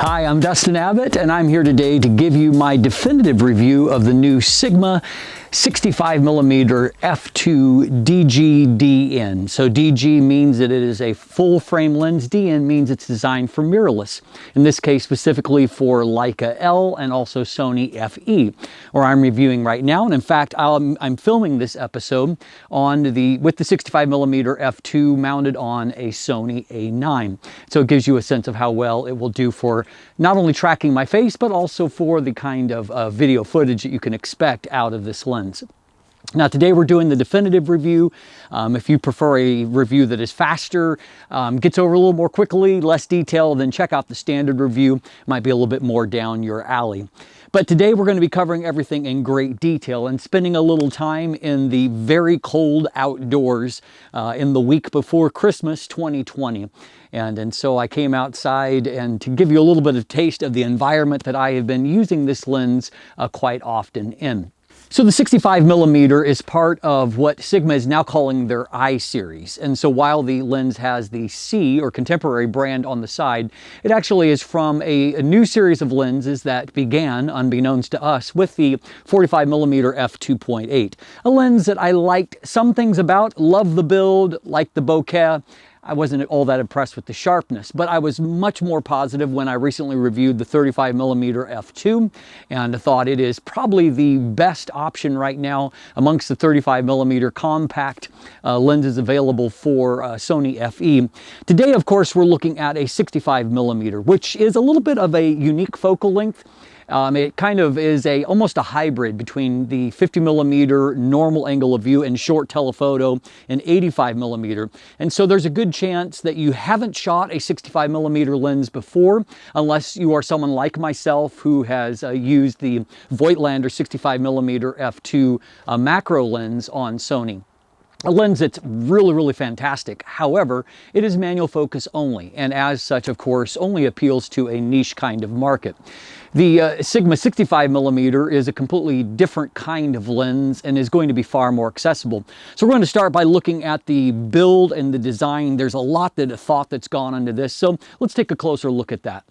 Hi, I'm Dustin Abbott, and I'm here today to give you my definitive review of the new Sigma 65mm f2 DG-DN. So DG means that it is a full frame lens. DN means it's designed for mirrorless. In this case, specifically for Leica L and also Sony FE, where I'm reviewing right now. And in fact, I'm filming this episode with the 65mm f2 mounted on a Sony A9. So it gives you a sense of how well it will do for not only tracking my face, but also for the kind of video footage that you can expect out of this lens. Now today we're doing the definitive review. If you prefer a review that is faster, gets over a little more quickly, less detail, then check out the standard review. Might be a little bit more down your alley. But today we're going to be covering everything in great detail and spending a little time in the very cold outdoors in the week before Christmas 2020. And so I came outside and to give you a little bit of taste of the environment that I have been using this lens quite often in. So the 65mm is part of what Sigma is now calling their I series. And so while the lens has the C or contemporary brand on the side, it actually is from a new series of lenses that began, unbeknownst to us, with the 45mm f2.8. A lens that I liked some things about, loved the build, liked the bokeh. I wasn't all that impressed with the sharpness, but I was much more positive when I recently reviewed the 35mm f2 and thought it is probably the best option right now amongst the 35mm compact lenses available for Sony FE. Today, of course, we're looking at a 65mm, which is a little bit of a unique focal length. It kind of is almost a hybrid between the 50mm normal angle of view and short telephoto and 85mm. And so there's a good chance that you haven't shot a 65mm lens before, unless you are someone like myself who has used the Voigtlander 65mm f2 macro lens on Sony. A lens that's really, really fantastic. However, it is manual focus only, and as such, of course, only appeals to a niche kind of market. The Sigma 65mm is a completely different kind of lens and is going to be far more accessible. So we're going to start by looking at the build and the design. There's a lot of thought that's gone into this, so let's take a closer look at that.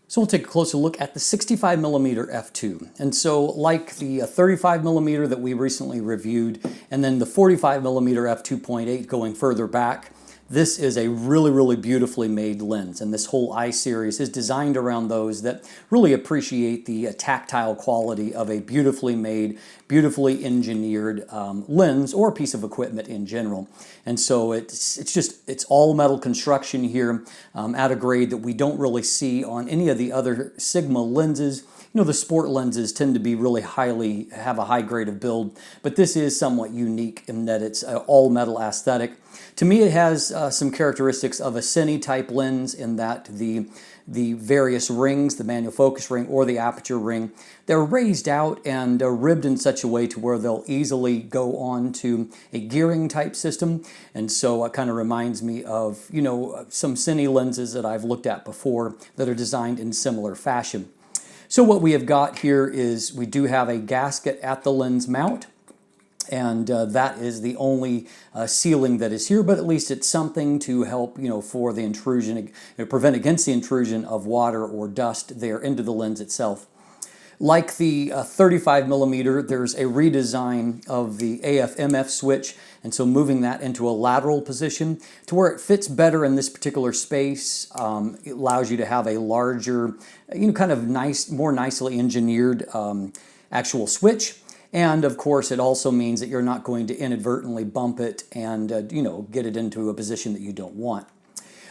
So we'll take a closer look at the 65mm f2. And so like the 35mm that we recently reviewed, and then the 45mm f2.8 going further back, this is a really, really beautifully made lens, and this whole I series is designed around those that really appreciate the tactile quality of a beautifully made, beautifully engineered lens or piece of equipment in general. And so it's all metal construction here at a grade that we don't really see on any of the other Sigma lenses. You know, the sport lenses tend to be really have a high grade of build, but this is somewhat unique in that it's all metal aesthetic. To me, it has some characteristics of a cine type lens in that the various rings, the manual focus ring or the aperture ring, they're raised out and ribbed in such a way to where they'll easily go on to a gearing type system. And so it kind of reminds me of, you know, some cine lenses that I've looked at before that are designed in similar fashion. So what we have got here is we do have a gasket at the lens mount, and that is the only sealing that is here, but at least it's something to help, you know, for the intrusion, prevent against the intrusion of water or dust there into the lens itself. Like the 35mm, there's a redesign of the AF-MF switch, and so moving that into a lateral position to where it fits better in this particular space. It allows you to have a larger, you know, kind of more nicely engineered actual switch. And of course, it also means that you're not going to inadvertently bump it and, you know, get it into a position that you don't want.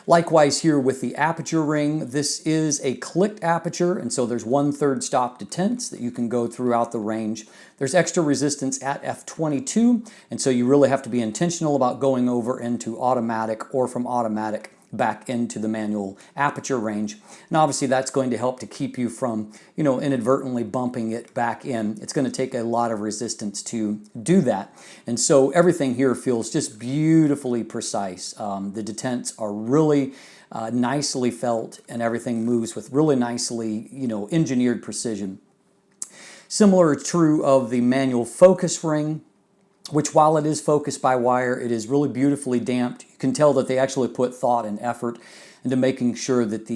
Likewise here with the aperture ring, this is a clicked aperture, and so there's 1/3 stop detents that you can go throughout the range. There's extra resistance at f22, and so you really have to be intentional about going over into automatic or from automatic back into the manual aperture range. And obviously that's going to help to keep you from, you know, inadvertently bumping it back in. It's going to take a lot of resistance to do that. And so everything here feels just beautifully precise. The detents are really nicely felt, and everything moves with really nicely, you know, engineered precision. Similar true of the manual focus ring, which while it is focused by wire, it is really beautifully damped. You can tell that they actually put thought and effort into making sure that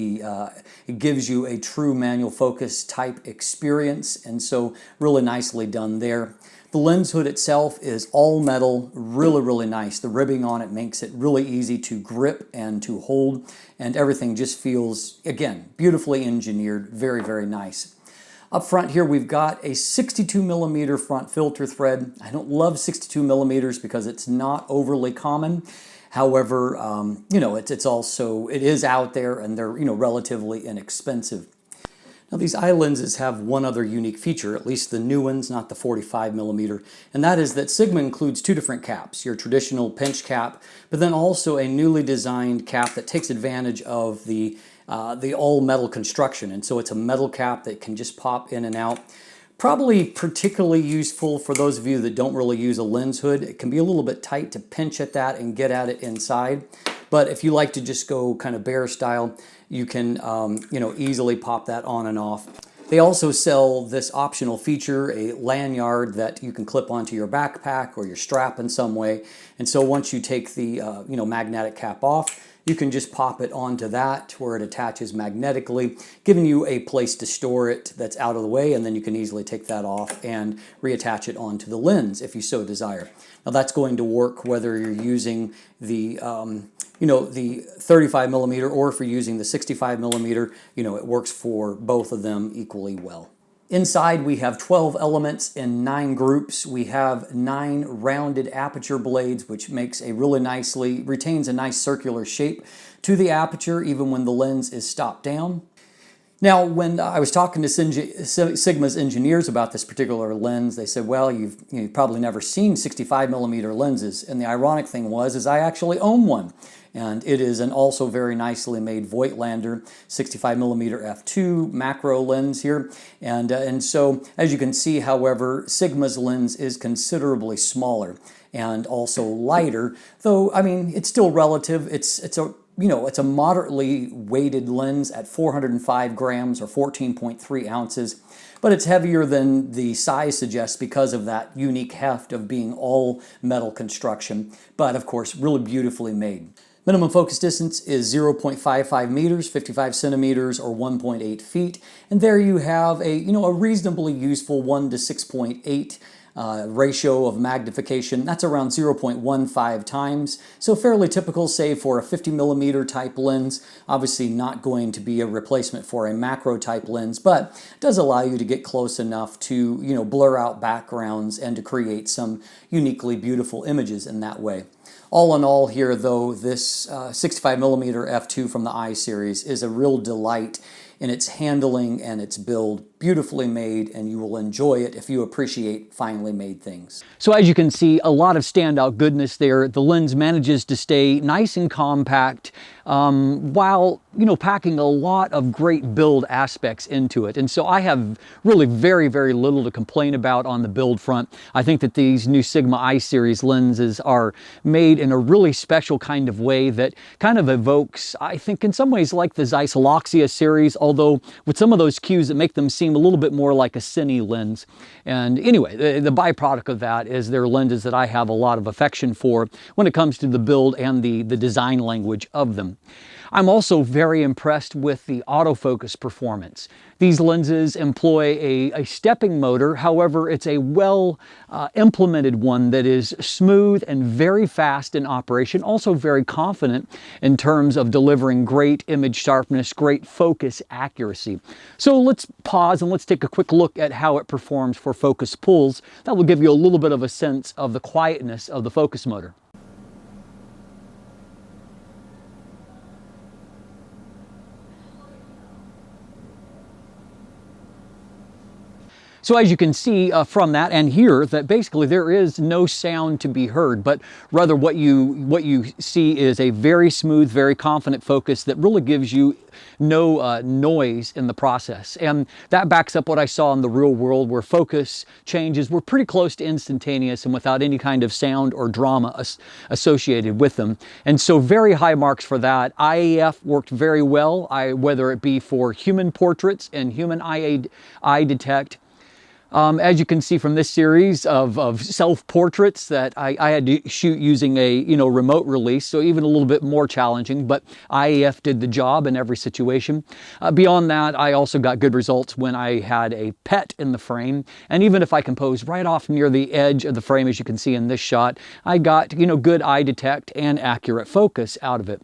it gives you a true manual focus type experience, and so really nicely done there. The lens hood itself is all metal, really nice. The ribbing on it makes it really easy to grip and to hold, and everything just feels, again, beautifully engineered, very nice. Up front here, we've got a 62 millimeter front filter thread. I don't love 62 millimeters because it's not overly common. However, you know, it is out there, and they're, you know, relatively inexpensive. Now, these eye lenses have one other unique feature, at least the new ones, not the 45 millimeter, and that is that Sigma includes two different caps, your traditional pinch cap, but then also a newly designed cap that takes advantage of the all-metal construction. And so it's a metal cap that can just pop in and out. Probably particularly useful for those of you that don't really use a lens hood. It can be a little bit tight to pinch at that and get at it inside. But if you like to just go kind of bear style, you can you know, easily pop that on and off. They also sell this optional feature, a lanyard that you can clip onto your backpack or your strap in some way. And so once you take the you know, magnetic cap off, you can just pop it onto that where it attaches magnetically, giving you a place to store it that's out of the way, and then you can easily take that off and reattach it onto the lens if you so desire. Now, that's going to work whether you're using the you know, the 35 millimeter or if you're using the 65 millimeter, you know, it works for both of them equally well. Inside, we have 12 elements in 9 groups. We have 9 rounded aperture blades, which makes a really retains a nice circular shape to the aperture even when the lens is stopped down. Now, when I was talking to Sigma's engineers about this particular lens, they said, well, you've probably never seen 65 millimeter lenses. And the ironic thing is I actually own one. And it is an also very nicely made Voigtlander 65 millimeter f2 macro lens here. And so, as you can see, however, Sigma's lens is considerably smaller and also lighter, though, I mean, it's still relative. It's a moderately weighted lens at 405 grams or 14.3 ounces, but it's heavier than the size suggests because of that unique heft of being all metal construction, but of course, really beautifully made. Minimum focus distance is 0.55 meters, 55 centimeters, or 1.8 feet, and there you have a reasonably useful 1 to 6.8 ratio of magnification. That's around 0.15 times, so fairly typical, say, for a 50 millimeter type lens. Obviously not going to be a replacement for a macro type lens, but it does allow you to get close enough to, you know, blur out backgrounds and to create some uniquely beautiful images in that way. All in all here, though, this 65 millimeter f2 from the I series is a real delight in its handling and its build. Beautifully made, and you will enjoy it if you appreciate finely made things. So as you can see, a lot of standout goodness there. The lens manages to stay nice and compact while, you know, packing a lot of great build aspects into it. And so I have really very little to complain about on the build front. I think that these new Sigma I series lenses are made in a really special kind of way that kind of evokes, I think, in some ways like the Zeiss Loxia series, although with some of those cues that make them seem a little bit more like a cine lens. And anyway, the byproduct of that is they're lenses that I have a lot of affection for when it comes to the build and the design language of them. I'm also very impressed with the autofocus performance. These lenses employ a stepping motor, however, it's a well implemented one that is smooth and very fast in operation, also very confident in terms of delivering great image sharpness, great focus accuracy. So let's pause and let's take a quick look at how it performs for focus pulls. That will give you a little bit of a sense of the quietness of the focus motor. So as you can see from that and hear that basically there is no sound to be heard, but rather what you see is a very smooth, very confident focus that really gives you no noise in the process. And that backs up what I saw in the real world, where focus changes were pretty close to instantaneous and without any kind of sound or drama associated with them. And so very high marks for that. IAF worked very well, whether it be for human portraits and human eye detect. As you can see from this series of self-portraits that I had to shoot using a remote release, so even a little bit more challenging, but IAF did the job in every situation. Beyond that, I also got good results when I had a pet in the frame, and even if I composed right off near the edge of the frame, as you can see in this shot, I got good eye detect and accurate focus out of it.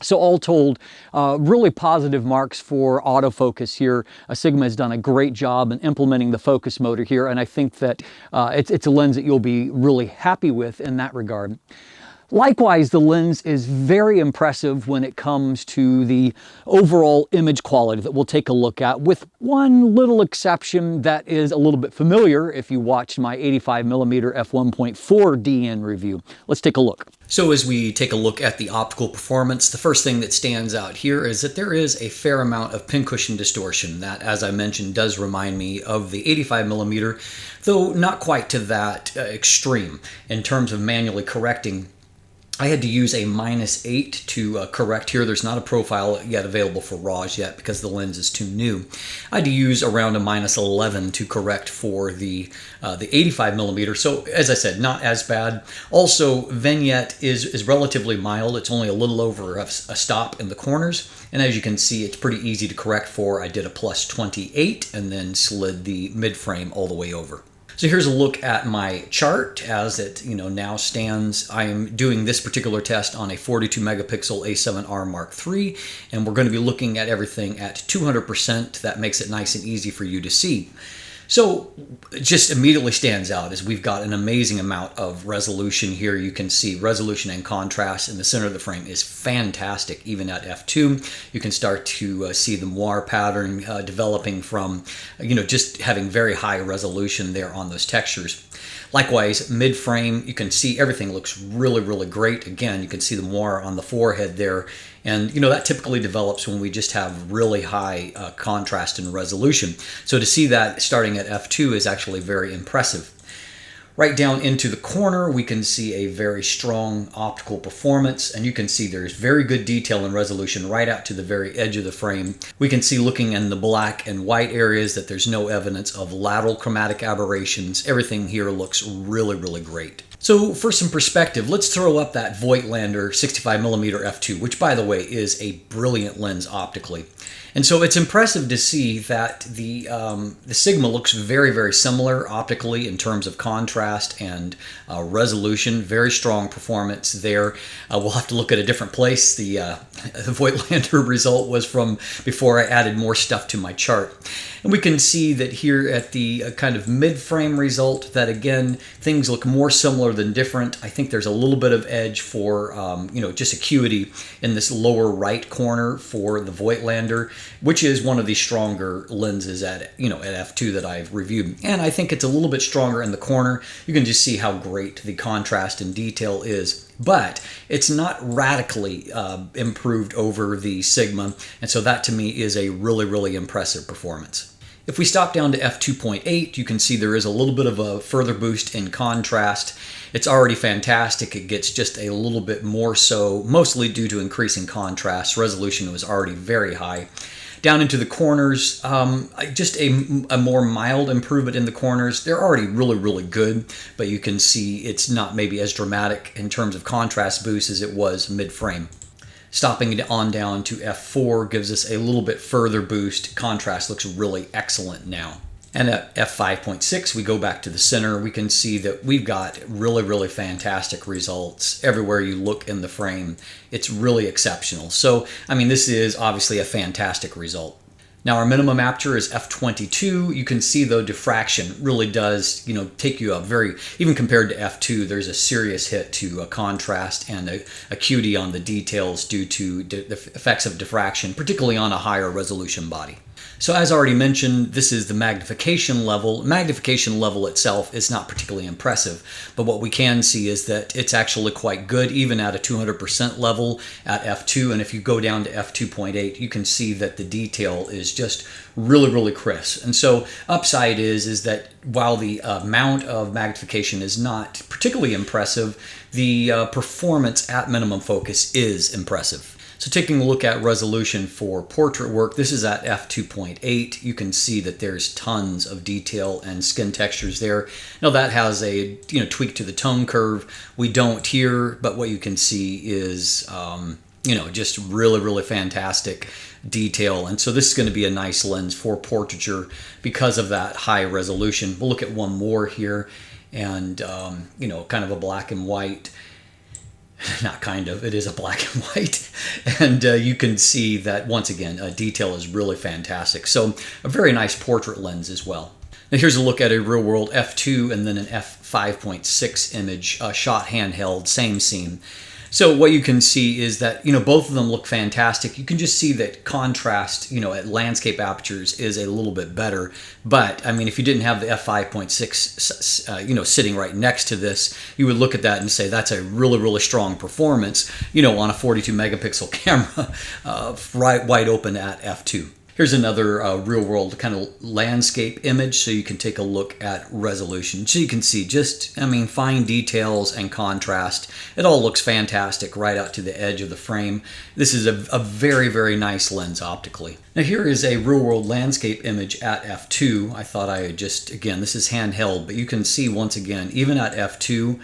So all told, really positive marks for autofocus here. Sigma has done a great job in implementing the focus motor here, and I think that it's a lens that you'll be really happy with in that regard. Likewise, the lens is very impressive when it comes to the overall image quality that we'll take a look at, with one little exception that is a little bit familiar if you watched my 85mm f1.4 DN review. Let's take a look. So as we take a look at the optical performance, the first thing that stands out here is that there is a fair amount of pincushion distortion that, as I mentioned, does remind me of the 85mm, though not quite to that extreme. In terms of manually correcting, I had to use a -8 to correct here. There's not a profile yet available for RAWs yet because the lens is too new. I had to use around a -11 to correct for the 85mm. So as I said, not as bad. Also, vignette is relatively mild. It's only a little over a stop in the corners. And as you can see, it's pretty easy to correct for. I did a +28 and then slid the mid frame all the way over. So here's a look at my chart as it now stands. I am doing this particular test on a 42 megapixel A7R Mark III, and we're going to be looking at everything at 200%. That makes it nice and easy for you to see. So it just immediately stands out as we've got an amazing amount of resolution here. You can see resolution and contrast in the center of the frame is fantastic. Even at f2, you can start to see the moire pattern developing from, just having very high resolution there on those textures. Likewise, mid-frame, you can see everything looks really, really great. Again, you can see the moire on the forehead there. And, that typically develops when we just have really high contrast and resolution. So to see that starting at f2 is actually very impressive. Right down into the corner, we can see a very strong optical performance, and you can see there's very good detail and resolution right out to the very edge of the frame. We can see, looking in the black and white areas, that there's no evidence of lateral chromatic aberrations. Everything here looks really, really great. So for some perspective, let's throw up that Voigtlander 65mm f2, which by the way is a brilliant lens optically. And so it's impressive to see that the Sigma looks very, very similar optically in terms of contrast and resolution. Very strong performance there. We'll have to look at a different place. The Voigtlander result was from before I added more stuff to my chart. And we can see that here at the kind of mid-frame result that, again, things look more similar than different. I think there's a little bit of edge for, just acuity in this lower right corner for the Voigtlander, which is one of the stronger lenses at f2 that I've reviewed. And I think it's a little bit stronger in the corner. You can just see how great the contrast and detail is. But it's not radically improved over the Sigma, and so that to me is a really, really impressive performance. If we stop down to f2.8, you can see there is a little bit of a further boost in contrast. It's already fantastic. It gets just a little bit more so, mostly due to increasing contrast. Resolution was already very high. Down into the corners, just a more mild improvement in the corners. They're already really, really good, but you can see it's not maybe as dramatic in terms of contrast boost as it was mid-frame. Stopping it on down to f4 gives us a little bit further boost. Contrast looks really excellent now. And at f5.6, we go back to the center. We can see that we've got really, really fantastic results everywhere you look in the frame. It's really exceptional. So, this is obviously a fantastic result. Now our minimum aperture is f22. You can see though diffraction really does, take you up very, even compared to f2, there's a serious hit to contrast and acuity on the details due to the effects of diffraction, particularly on a higher resolution body. So as already mentioned, this is the magnification level. Magnification level itself is not particularly impressive, but what we can see is that it's actually quite good even at a 200% level at f2, and if you go down to f2.8, you can see that the detail is just really, really crisp. And so upside is that while the amount of magnification is not particularly impressive, the performance at minimum focus is impressive. So taking a look at resolution for portrait work, this is at f2.8. You can see that there's tons of detail and skin textures there. Now that has a tweak to the tone curve. We don't here, but what you can see is just really fantastic detail. And so this is going to be a nice lens for portraiture because of that high resolution. We'll look at one more here, and kind of a black and white. Not kind of, it is a black and white. And you can see that, once again, detail is really fantastic. So a very nice portrait lens as well. Now here's a look at a real world f2 and then an f5.6 image shot handheld, same scene. So what you can see is that, both of them look fantastic. You can just see that contrast, at landscape apertures is a little bit better. But, I mean, if you didn't have the f5.6, sitting right next to this, you would look at that and say that's a really strong performance, on a 42 megapixel camera, right wide open at f2. Here's another real-world kind of landscape image, so you can take a look at resolution. So you can see just, fine details and contrast. It all looks fantastic right out to the edge of the frame. This is a very nice lens optically. Now here is a real-world landscape image at f2. I thought I would just, again, this is handheld, but you can see once again, even at f2,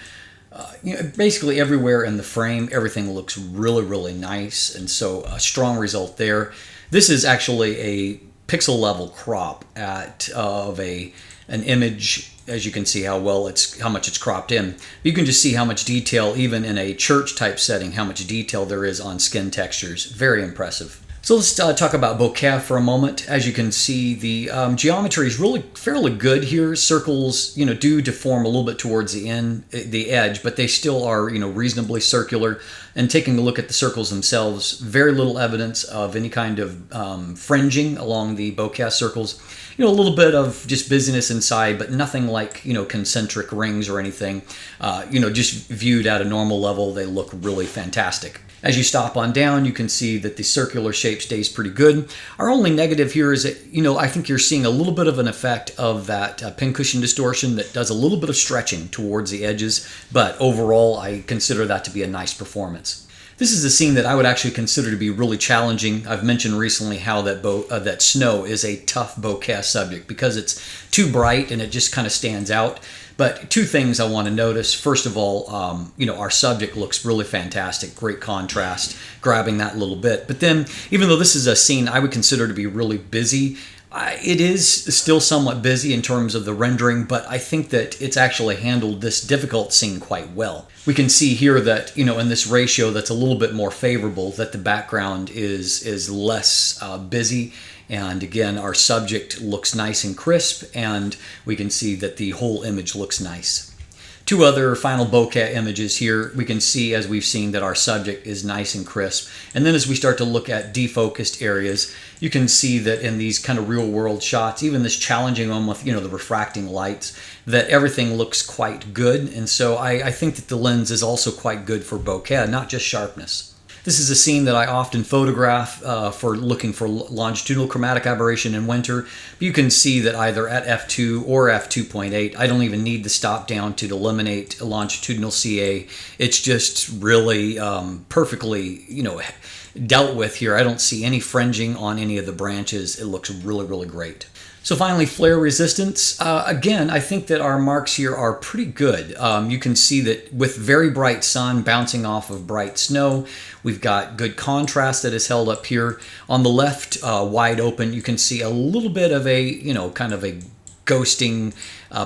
basically everywhere in the frame, everything looks really nice, and so a strong result there. This is actually a pixel level crop of an image. As you can see how much it's cropped in. You can just see how much detail, even in a church type setting, how much detail there is on skin textures. Very impressive. So let's talk about bokeh for a moment. As you can see, the geometry is really fairly good here. Circles, do deform a little bit towards the edge, but they still are, reasonably circular. And taking a look at the circles themselves, very little evidence of any kind of fringing along the bokeh circles. A little bit of just busyness inside, but nothing like, concentric rings or anything. Just viewed at a normal level, they look really fantastic. As you stop on down, you can see that the circular shape stays pretty good. Our only negative here is that, I think you're seeing a little bit of an effect of that pincushion distortion that does a little bit of stretching towards the edges, but overall, I consider that to be a nice performance. This is a scene that I would actually consider to be really challenging. I've mentioned recently how that snow is a tough bokeh subject because it's too bright and it just kind of stands out. But two things I want to notice. First of all, our subject looks really fantastic, great contrast, grabbing that little bit. But then, even though this is a scene I would consider to be really busy, it is still somewhat busy in terms of the rendering, but I think that it's actually handled this difficult scene quite well. We can see here that, in this ratio that's a little bit more favorable, that the background is less busy. And again, our subject looks nice and crisp, and we can see that the whole image looks nice. Two other final bokeh images here. We can see, as we've seen, that our subject is nice and crisp. And then as we start to look at defocused areas, you can see that in these kind of real world shots, even this challenging one with, the refracting lights, that everything looks quite good. And so I think that the lens is also quite good for bokeh, not just sharpness. This is a scene that I often photograph for looking for longitudinal chromatic aberration in winter. But you can see that either at f2 or f2.8, I don't even need the stop down to eliminate longitudinal CA. It's just really perfectly, dealt with here. I don't see any fringing on any of the branches. It looks really great. So finally, flare resistance. Again, I think that our marks here are pretty good. You can see that with very bright sun bouncing off of bright snow, we've got good contrast that is held up here. On the left, wide open, you can see a little bit of a, kind of a ghosting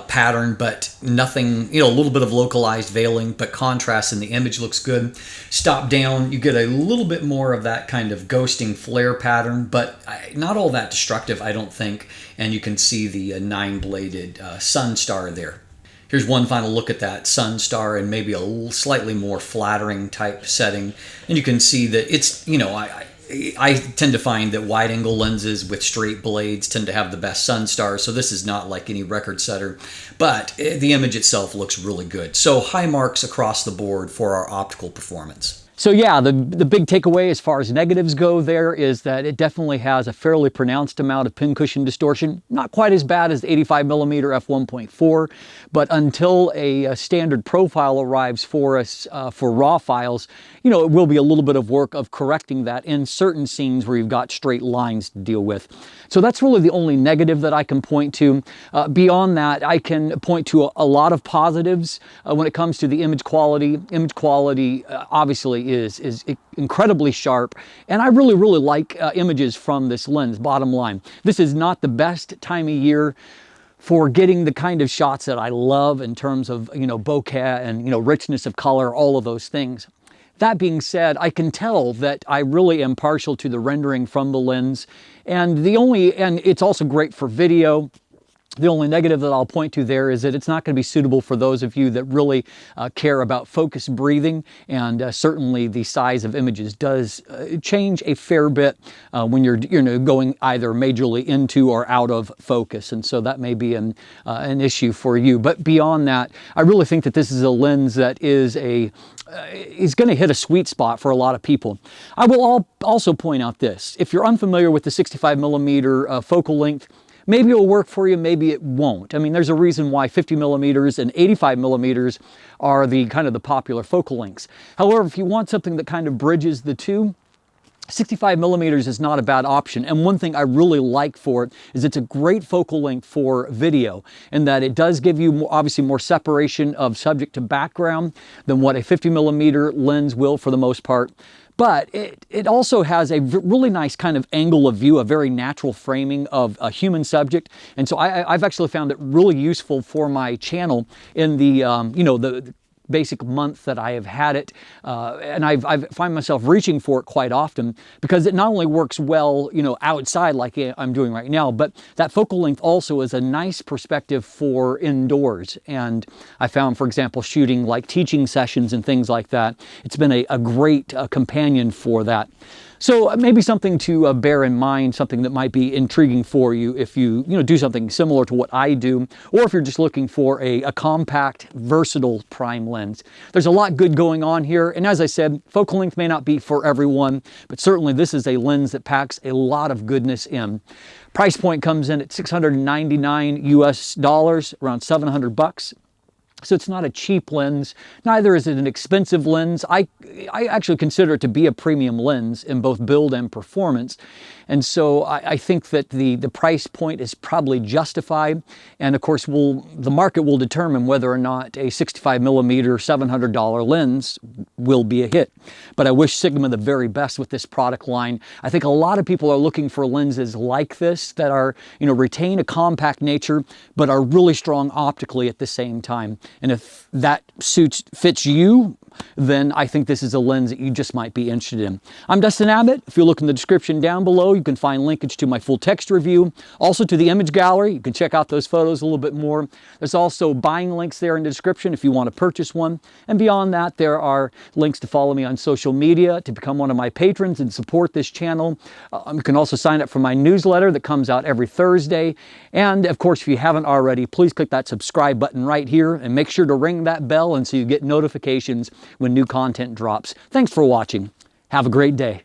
pattern, but nothing, a little bit of localized veiling, but contrast in the image looks good. Stop down, you get a little bit more of that kind of ghosting flare pattern, but not all that destructive, I don't think. And you can see the 9-bladed sun star there. Here's one final look at that sun star in maybe a slightly more flattering type setting. And you can see that it's, I tend to find that wide angle lenses with straight blades tend to have the best sun stars, so this is not like any record setter, but the image itself looks really good. So high marks across the board for our optical performance. So yeah, the big takeaway as far as negatives go there is that it definitely has a fairly pronounced amount of pincushion distortion. Not quite as bad as the 85mm f1.4, but until a standard profile arrives for us for RAW files, you know, it will be a little bit of work of correcting that in certain scenes where you've got straight lines to deal with. So that's really the only negative that I can point to. Beyond that, I can point to a lot of positives when it comes to the image quality. Image quality obviously is incredibly sharp, and I really like images from this lens, bottom line. This is not the best time of year for getting the kind of shots that I love in terms of, you know, bokeh and, you know, richness of color, all of those things. That being said, I can tell that I really am partial to the rendering from the lens, and it's also great for video. The only negative that I'll point to there is that it's not going to be suitable for those of you that really care about focus breathing, and certainly the size of images does change a fair bit when you're going either majorly into or out of focus, and so that may be an issue for you. But beyond that, I really think that this is a lens that is going to hit a sweet spot for a lot of people. I will also point out this: if you're unfamiliar with the 65mm focal length, maybe it'll work for you, maybe it won't. I mean, there's a reason why 50mm and 85mm are the kind of the popular focal lengths. However, if you want something that kind of bridges the two, 65mm is not a bad option. And one thing I really like for it is it's a great focal length for video, in that it does give you obviously more separation of subject to background than what a 50mm lens will for the most part. But it also has a really nice kind of angle of view, a very natural framing of a human subject. And so I've actually found it really useful for my channel in the, the basic month that I have had it, and I find myself reaching for it quite often, because it not only works well, you know, outside like I'm doing right now, but that focal length also is a nice perspective for indoors. And I found, for example, shooting like teaching sessions and things like that, it's been a great companion for that. So maybe something to bear in mind, something that might be intriguing for you if you do something similar to what I do, or if you're just looking for a compact, versatile prime lens. There's a lot good going on here, and as I said, focal length may not be for everyone, but certainly this is a lens that packs a lot of goodness in. Price point comes in at $699 US, around 700 bucks. So it's not a cheap lens, neither is it an expensive lens. I actually consider it to be a premium lens in both build and performance. And so I think that the price point is probably justified. And of course, the market will determine whether or not a 65mm $700 lens will be a hit. But I wish Sigma the very best with this product line. I think a lot of people are looking for lenses like this that are, retain a compact nature, but are really strong optically at the same time. And if that fits you, then I think this is a lens that you just might be interested in. I'm Dustin Abbott. If you look in the description down below, you can find linkage to my full text review, also to the image gallery. You can check out those photos a little bit more. There's also buying links there in the description if you want to purchase one. And beyond that, there are links to follow me on social media, to become one of my patrons and support this channel. You can also sign up for my newsletter that comes out every Thursday. And of course, if you haven't already, please click that subscribe button right here and make sure to ring that bell and so you get notifications when new content drops. Thanks for watching. Have a great day.